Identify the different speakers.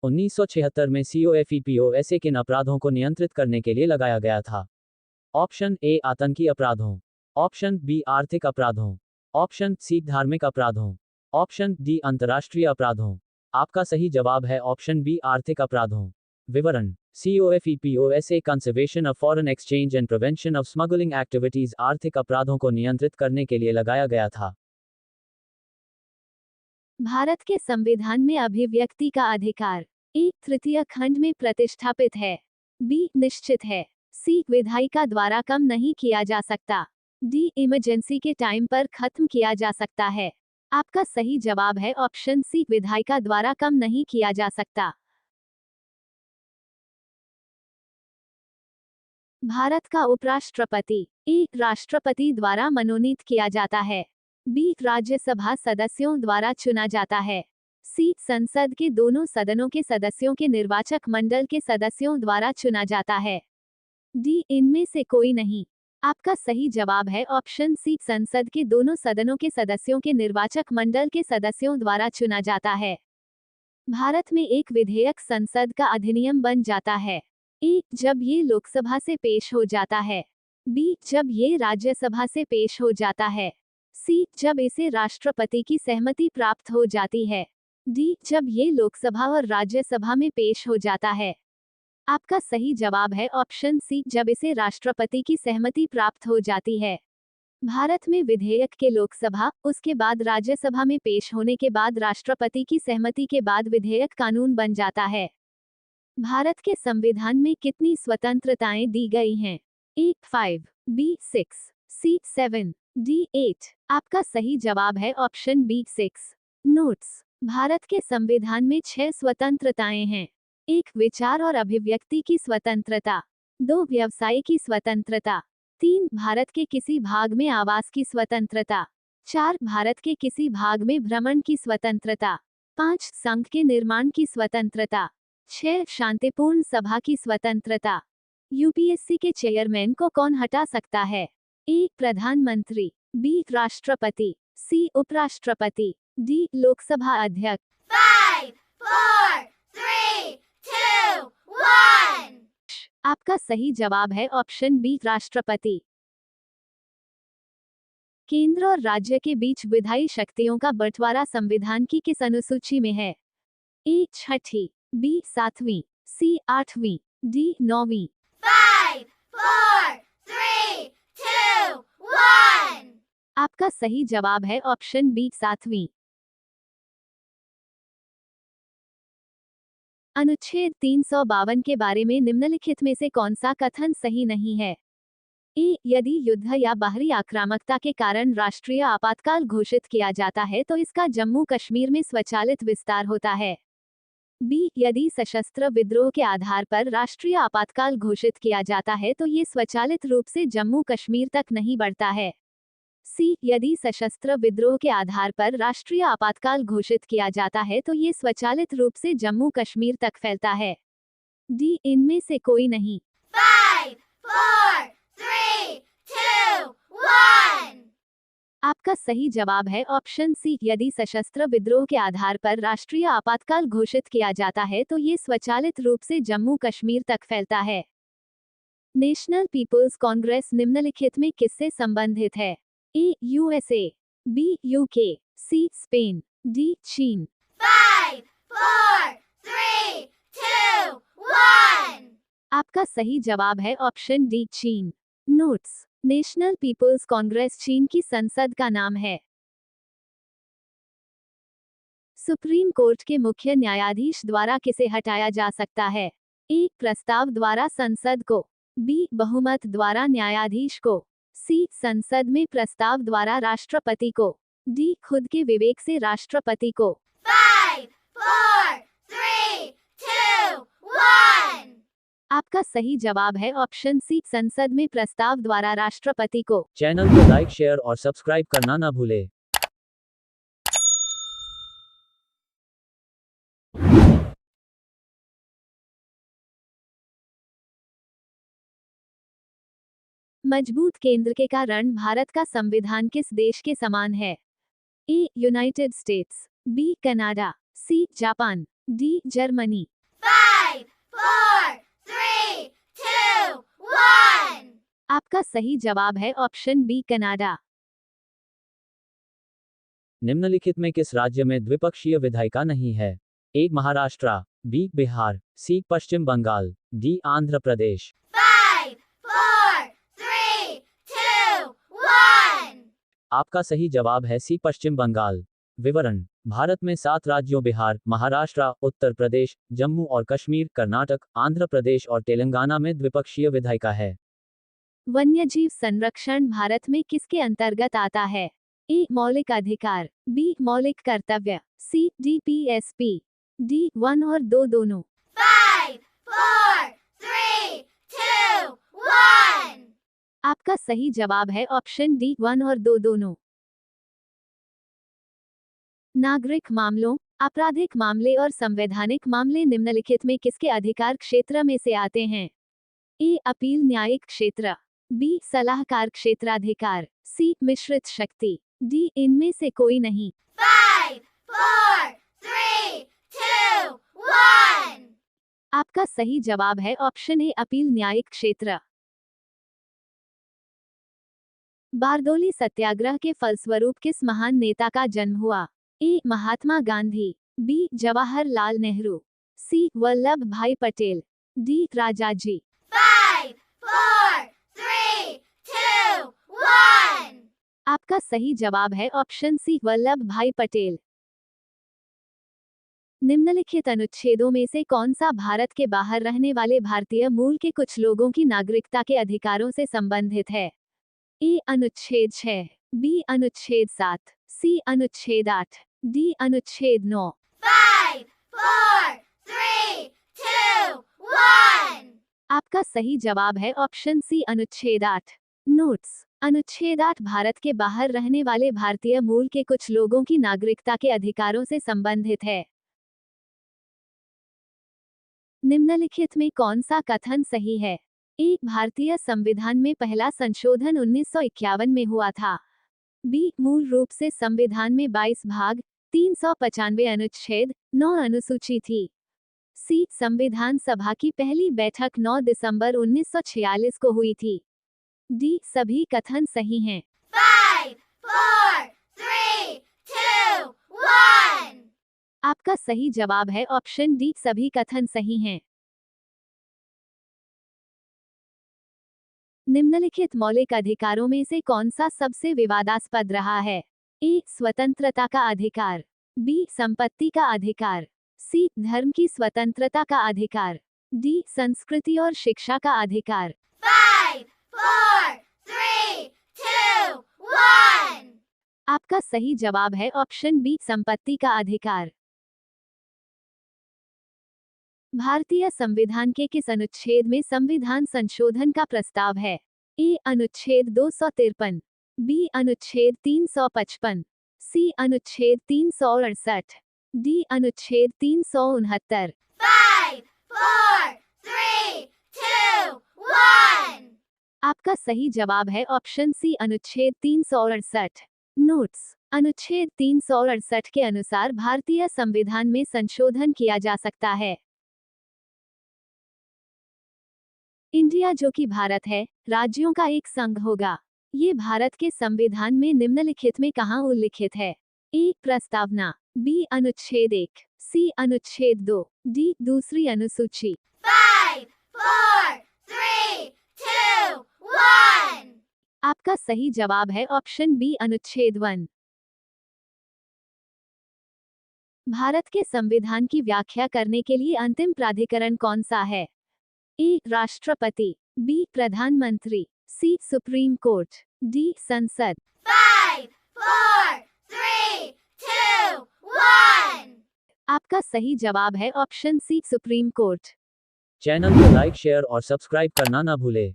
Speaker 1: 1976 में COFEPOSA किन अपराधों को नियंत्रित करने के लिए लगाया गया था? ऑप्शन ए आतंकी अपराधों, ऑप्शन बी आर्थिक अपराधों, ऑप्शन सी धार्मिक अपराधों, ऑप्शन डी अंतर्राष्ट्रीय अपराधों। आपका सही जवाब है ऑप्शन बी आर्थिक अपराधों। विवरण: COFEPOSA conservation of foreign exchange and prevention of smuggling activities आर्थिक अपराधों को नियंत्रित करने के लिए लगाया गया था।
Speaker 2: भारत के संविधान में अभिव्यक्ति का अधिकार ए तृतीय खंड में प्रतिष्ठापित है, बी निश्चित है, सी विधायिका द्वारा कम नहीं किया जा सकता, डी इमरजेंसी के टाइम पर खत्म किया जा सकता है। आपका सही जवाब है ऑप्शन सी विधायिका द्वारा कम नहीं किया जा सकता। भारत का उपराष्ट्रपति ए राष्ट्रपति द्वारा मनोनीत किया जाता है, बी राज्यसभा सदस्यों द्वारा चुना जाता है, सी संसद के दोनों सदनों के सदस्यों के निर्वाचक मंडल के सदस्यों द्वारा चुना जाता है, डी इनमें से कोई नहीं। आपका सही जवाब है ऑप्शन सी संसद के दोनों सदनों के सदस्यों के निर्वाचक मंडल के सदस्यों द्वारा चुना जाता है। भारत में एक विधेयक संसद का अधिनियम बन जाता है, ए जब ये लोकसभा से पेश हो जाता है, बी जब ये राज्यसभा से पेश हो जाता है, सी जब इसे राष्ट्रपति की सहमति प्राप्त हो जाती है, डी जब ये लोकसभा और राज्यसभा में पेश हो जाता है। आपका सही जवाब है ऑप्शन सी जब इसे राष्ट्रपति की सहमति प्राप्त हो जाती है। भारत में विधेयक के लोकसभा, उसके बाद राज्यसभा में पेश होने के बाद राष्ट्रपति की सहमति के बाद विधेयक कानून बन जाता है। भारत के संविधान में कितनी स्वतंत्रताएं दी गई हैं? ए 5, बी 6, सी 7, डी 8। आपका सही जवाब है ऑप्शन बी 6। नोट्स: भारत के संविधान में 6 स्वतंत्रताएं हैं। 1 विचार और अभिव्यक्ति की स्वतंत्रता, 2 व्यवसाय की स्वतंत्रता, 3 भारत के किसी भाग में आवास की स्वतंत्रता, 4 भारत के किसी भाग में भ्रमण की स्वतंत्रता, 5 संघ के निर्माण की स्वतंत्रता, 6 शांतिपूर्ण सभा की स्वतंत्रता। यूपीएससी के चेयरमैन को कौन हटा सकता है? ए प्रधानमंत्री, बी राष्ट्रपति, सी उपराष्ट्रपति, डी लोकसभा अध्यक्ष।
Speaker 3: 5, 4, 3, 2, 1।
Speaker 2: आपका सही जवाब है ऑप्शन बी राष्ट्रपति। केंद्र और राज्य के बीच विधायी शक्तियों का बंटवारा संविधान की किस अनुसूची में है? ए 6वीं, बी 7वीं, सी 8वीं, डी 9वीं।
Speaker 3: 5, 4, 3, 2, 1।
Speaker 2: आपका सही जवाब है ऑप्शन बी 7वीं। अनुच्छेद 352 के बारे में निम्नलिखित में से कौन सा कथन सही नहीं है? ए यदि युद्ध या बाहरी आक्रामकता के कारण राष्ट्रीय आपातकाल घोषित किया जाता है तो इसका जम्मू कश्मीर में स्वचालित विस्तार होता है। बी यदि सशस्त्र विद्रोह के आधार पर राष्ट्रीय आपातकाल घोषित किया जाता है तो ये स्वचालित रूप से जम्मू कश्मीर तक नहीं बढ़ता है। सी यदि सशस्त्र विद्रोह के आधार पर राष्ट्रीय आपातकाल घोषित किया जाता है तो ये स्वचालित रूप से जम्मू कश्मीर तक फैलता है। डी इनमें से कोई नहीं।
Speaker 3: 5, 4, 3, 2, 1।
Speaker 2: आपका सही जवाब है ऑप्शन सी यदि सशस्त्र विद्रोह के आधार पर राष्ट्रीय आपातकाल घोषित किया जाता है तो ये स्वचालित रूप से जम्मू कश्मीर तक फैलता है। नेशनल पीपुल्स कांग्रेस निम्नलिखित में किससे संबंधित है? A USA, B UK, C Spain, D चीन।
Speaker 3: 5, 4, 3, 2, 1।
Speaker 2: आपका सही जवाब है ऑप्शन डी चीन। नोट्स: नेशनल पीपुल्स कांग्रेस चीन की संसद का नाम है। सुप्रीम कोर्ट के मुख्य न्यायाधीश द्वारा किसे हटाया जा सकता है? ए प्रस्ताव द्वारा संसद को, बी बहुमत द्वारा न्यायाधीश को, सी संसद में प्रस्ताव द्वारा राष्ट्रपति को, डी खुद के विवेक से राष्ट्रपति को।
Speaker 3: 5, 4, 3, 2, 1।
Speaker 2: आपका सही जवाब है ऑप्शन सी संसद में प्रस्ताव द्वारा राष्ट्रपति को।
Speaker 1: चैनल को लाइक, शेयर और सब्सक्राइब करना ना भूले।
Speaker 2: मजबूत केंद्र के कारण भारत का संविधान किस देश के समान है? A United States, B Canada, C Japan, D Germany.
Speaker 3: 5, 4, 3, 2, 1.
Speaker 2: आपका सही जवाब है ऑप्शन बी कनाडा।
Speaker 1: निम्नलिखित में किस राज्य में द्विपक्षीय विधायिका नहीं है? ए महाराष्ट्र, बी बिहार, सी पश्चिम बंगाल, डी आंध्र प्रदेश।
Speaker 3: 5, 4, 3, 2, 1.
Speaker 1: आपका सही जवाब है सी पश्चिम बंगाल। विवरण: भारत में 7 राज्यों बिहार, महाराष्ट्र, उत्तर प्रदेश, जम्मू और कश्मीर, कर्नाटक, आंध्र प्रदेश और तेलंगाना में द्विपक्षीय विधायिका है।
Speaker 2: वन्यजीव संरक्षण भारत में किसके अंतर्गत आता है? ए मौलिक अधिकार, बी मौलिक कर्तव्य, सी डीपीएसपी, डी 1 और 2 दोनों।
Speaker 3: 5, 4, 3, 2, 1.
Speaker 2: आपका सही जवाब है ऑप्शन डी 1 और 2 दोनों। नागरिक मामलों, आपराधिक मामले और संवैधानिक मामले निम्नलिखित में किसके अधिकार क्षेत्र में से आते हैं? ए अपील न्यायिक क्षेत्र, बी सलाहकार क्षेत्राधिकार, सी मिश्रित शक्ति, डी इनमें से कोई नहीं।
Speaker 3: 5, 4, 3, 2, 1.
Speaker 2: आपका सही जवाब है ऑप्शन ए अपील न्यायिक क्षेत्र। बारदोली सत्याग्रह के फलस्वरूप किस महान नेता का जन्म हुआ? ए महात्मा गांधी, बी जवाहरलाल नेहरू, सी वल्लभ भाई पटेल, डी राजाजी।
Speaker 3: 5, 4, 3, 2, 1.
Speaker 2: आपका सही जवाब है ऑप्शन सी वल्लभ भाई पटेल। निम्नलिखित अनुच्छेदों में से कौन सा भारत के बाहर रहने वाले भारतीय मूल के कुछ लोगों की नागरिकता के अधिकारों से संबंधित है? ए अनुच्छेद 6, बी अनुच्छेद 7, सी अनुच्छेद 8, डी अनुच्छेद 9।
Speaker 3: 5, 4, 3, 2, 1.
Speaker 2: आपका सही जवाब है ऑप्शन सी अनुच्छेद 8। नोट्स: अनुच्छेद 8 भारत के बाहर रहने वाले भारतीय मूल के कुछ लोगों की नागरिकता के अधिकारों से संबंधित है। निम्नलिखित में कौन सा कथन सही है? ए भारतीय संविधान में पहला संशोधन 1951 में हुआ था, बी मूल रूप से संविधान में 22 भाग 395 अनुच्छेद 9 अनुसूची थी, सी संविधान सभा की पहली बैठक 9 दिसंबर 1946 को हुई थी, डी सभी कथन सही हैं।
Speaker 3: 5, 4, 3, 2, 1.
Speaker 2: आपका सही जवाब है ऑप्शन डी सभी कथन सही हैं। निम्नलिखित मौलिक अधिकारों में से कौन सा सबसे विवादास्पद रहा है? ए स्वतंत्रता का अधिकार, बी संपत्ति का अधिकार, सी धर्म की स्वतंत्रता का अधिकार, डी संस्कृति और शिक्षा का अधिकार।
Speaker 3: 5, 4, 3, 2, 1.
Speaker 2: आपका सही जवाब है ऑप्शन बी संपत्ति का अधिकार। भारतीय संविधान के किस अनुच्छेद में संविधान संशोधन का प्रस्ताव है? ए अनुच्छेद 253, बी अनुच्छेद 355, सी अनुच्छेद 368, डी अनुच्छेद 369।
Speaker 3: 5, 4, 3, 2, 1.
Speaker 2: आपका सही जवाब है ऑप्शन सी अनुच्छेद 368। नोट्स: अनुच्छेद 368 के अनुसार भारतीय संविधान में संशोधन किया जा सकता है। इंडिया जो कि भारत है, राज्यों का एक संघ होगा। ये भारत के संविधान में निम्नलिखित में कहाँ उल्लिखित है? ए प्रस्तावना, बी अनुच्छेद 1, सी अनुच्छेद 2, डी दूसरी अनुसूची।
Speaker 3: 5, 4, 3, 2, 1.
Speaker 2: आपका सही जवाब है ऑप्शन बी अनुच्छेद 1। भारत के संविधान की व्याख्या करने के लिए अंतिम प्राधिकरण कौन सा है? ए राष्ट्रपति, बी प्रधानमंत्री, सी सुप्रीम कोर्ट, डी संसद।
Speaker 3: 5, 4, 3, 2, 1.
Speaker 2: आपका सही जवाब है option C Supreme Court.
Speaker 1: Channel को लाइक, शेयर और सब्सक्राइब करना ना भूले।